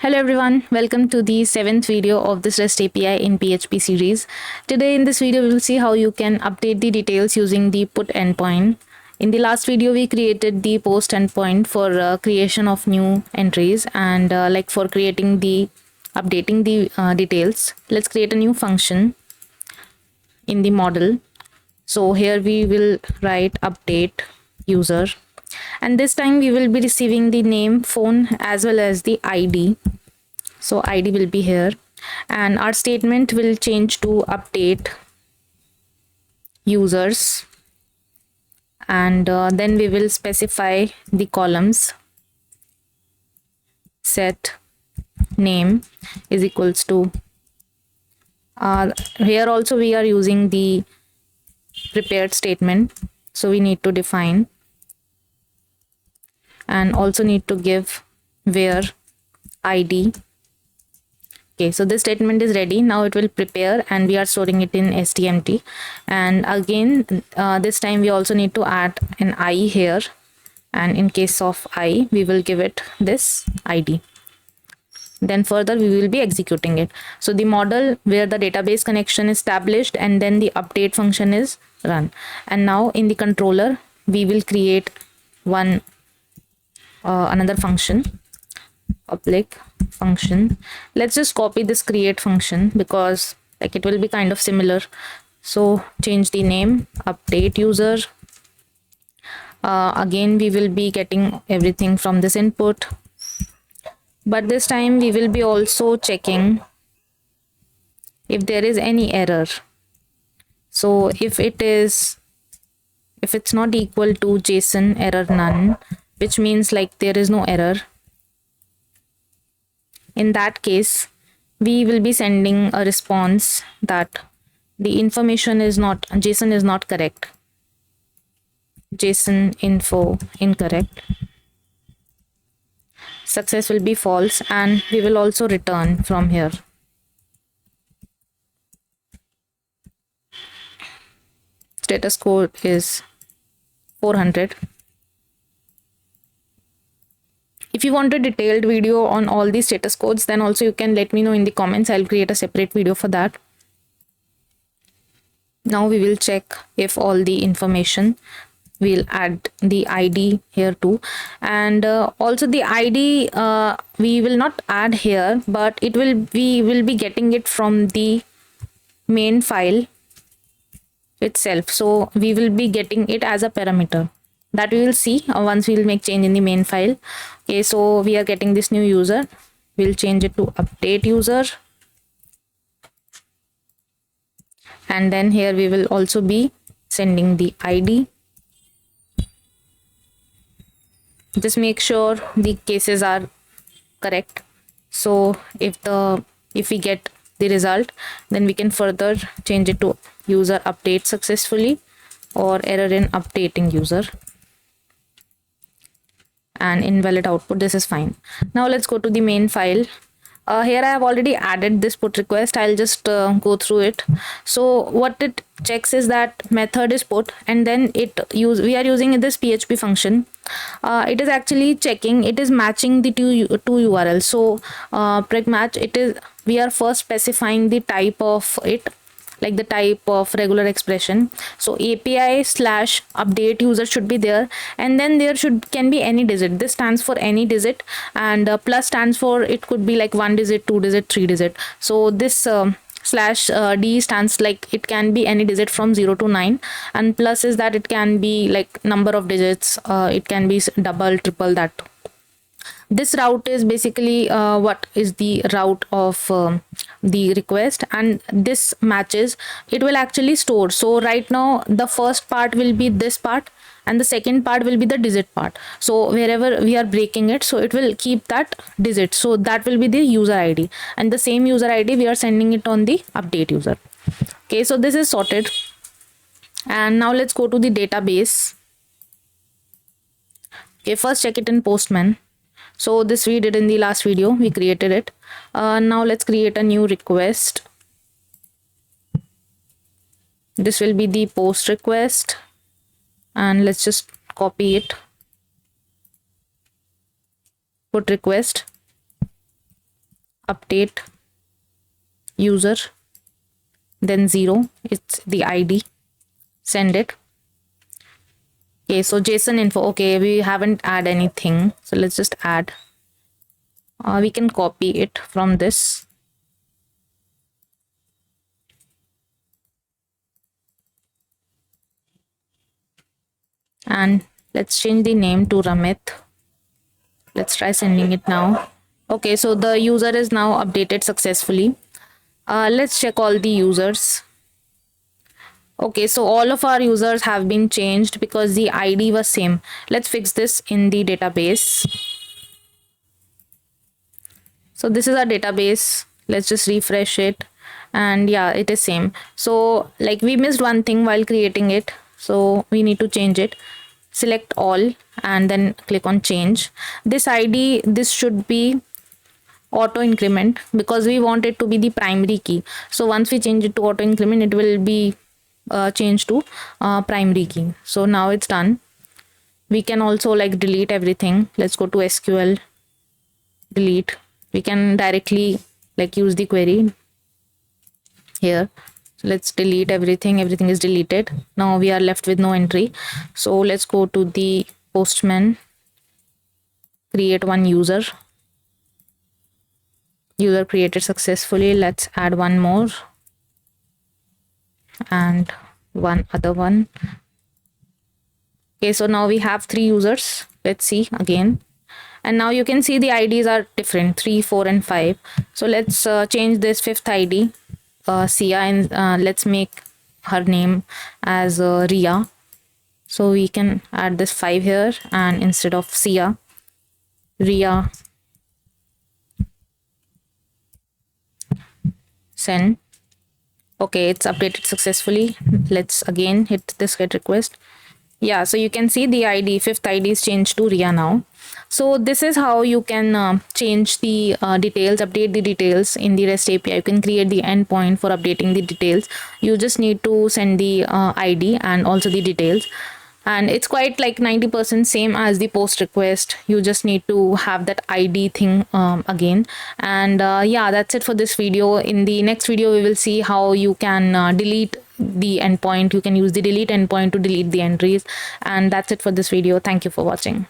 Hello everyone, welcome to the 7th video of this REST API in PHP series. Today in this video we will see how you can update the details using the put endpoint. In the last video we created the post endpoint for creation of new entries and like for creating the updating the details. Let's create a new function in the model. So here we will write update user, and this time we will be receiving the name, phone as well as the ID. So ID will be here, and our statement will change to update users, and then we will specify the columns. Set name is equals to here also we are using the prepared statement, so we need to define and also need to give where ID. Okay, so this statement is ready. Now it will prepare and we are storing it in stmt, and again this time we also need to add an I here, and in case of I we will give it this ID. Then further we will be executing it. So the model where the database connection is established and then the update function is run, and now in the controller we will create one another function, public function. Let's just copy this create function because like it will be kind of similar. So change the name, update user. Again we will be getting everything from this input, but this time we will be also checking if there is any error. So if it's not equal to JSON error none, which means like there is no error, in that case we will be sending a response that the information is not, JSON is not correct, JSON info incorrect. Success will be false, and we will also return from here. Status code is 400. If you want a detailed video on all these status codes, then also you can let me know in the comments. I'll create a separate video for that. Now we will check if all the information, we'll add the ID here too, and also the ID we will not add here, but we will be getting it from the main file itself. So we will be getting it as a parameter that we will see once we will make change in the main file. Okay, so we are getting this new user, we'll change it to update user, and then here we will also be sending the ID. Just make sure the cases are correct, so if we get the result, then we can further change it to user update successfully or error in updating user, and invalid output, this is fine. Now let's go to the main file. Here I have already added this put request. I'll just go through it. So what it checks is that method is put, and then we are using this PHP function. It is actually checking, it is matching the two URLs. So preg match, we are first specifying the type of it, like the type of regular expression. So API / update user should be there, and then there can be any digit. This stands for any digit, and plus stands for it could be like 1 digit, 2 digit, 3 digit. So this /d stands like it can be any digit from 0 to 9, and plus is that it can be like number of digits, it can be double, triple, that. This route is basically what is the route of the request, and this matches, it will actually store. So right now the first part will be this part, and the second part will be the digit part. So wherever we are breaking it, so it will keep that digit, so that will be the user ID, and the same user ID we are sending it on the update user. Okay, so this is sorted, and now let's go to the database. Okay, first check it in Postman. So this we did in the last video, we created it. Now let's create a new request. This will be the post request, and let's just copy it. Put request, update user, then 0, it's the ID, send it. Okay, so JSON info. Okay, we haven't add anything, so let's just add. We can copy it from this. And let's change the name to Ramit. Let's try sending it now. Okay, so the user is now updated successfully. Let's check all the users. Okay, so all of our users have been changed because the ID was same. Let's fix this in the database. So this is our database. Let's just refresh it, and yeah, it is same. So like we missed one thing while creating it, so we need to change it. Select all and then click on change. This ID, this should be auto increment because we want it to be the primary key. So once we change it to auto increment, it will be changed to primary key. So now it's done. We can also like delete everything. Let's go to SQL, delete. We can directly like use the query here. So let's delete everything. Everything is deleted. Now we are left with no entry. So let's go to the Postman, create one user. User created successfully. Let's add one more and one other one. Okay, so now we have 3 users. Let's see again. And now you can see the IDs are different, 3, 4 and 5. So let's change this 5th ID, Sia, and let's make her name as Ria. So we can add this 5 here, and instead of Sia, Ria, send. Okay, it's updated successfully. Let's again hit this get request. Yeah, so you can see the ID, 5th ID is changed to Ria now. So this is how you can change the details, update the details in the REST API. You can create the endpoint for updating the details. You just need to send the ID and also the details. And it's quite like 90% same as the post request. You just need to have that ID thing again. And yeah, that's it for this video. In the next video, we will see how you can delete the endpoint. You can use the delete endpoint to delete the entries. And that's it for this video. Thank you for watching.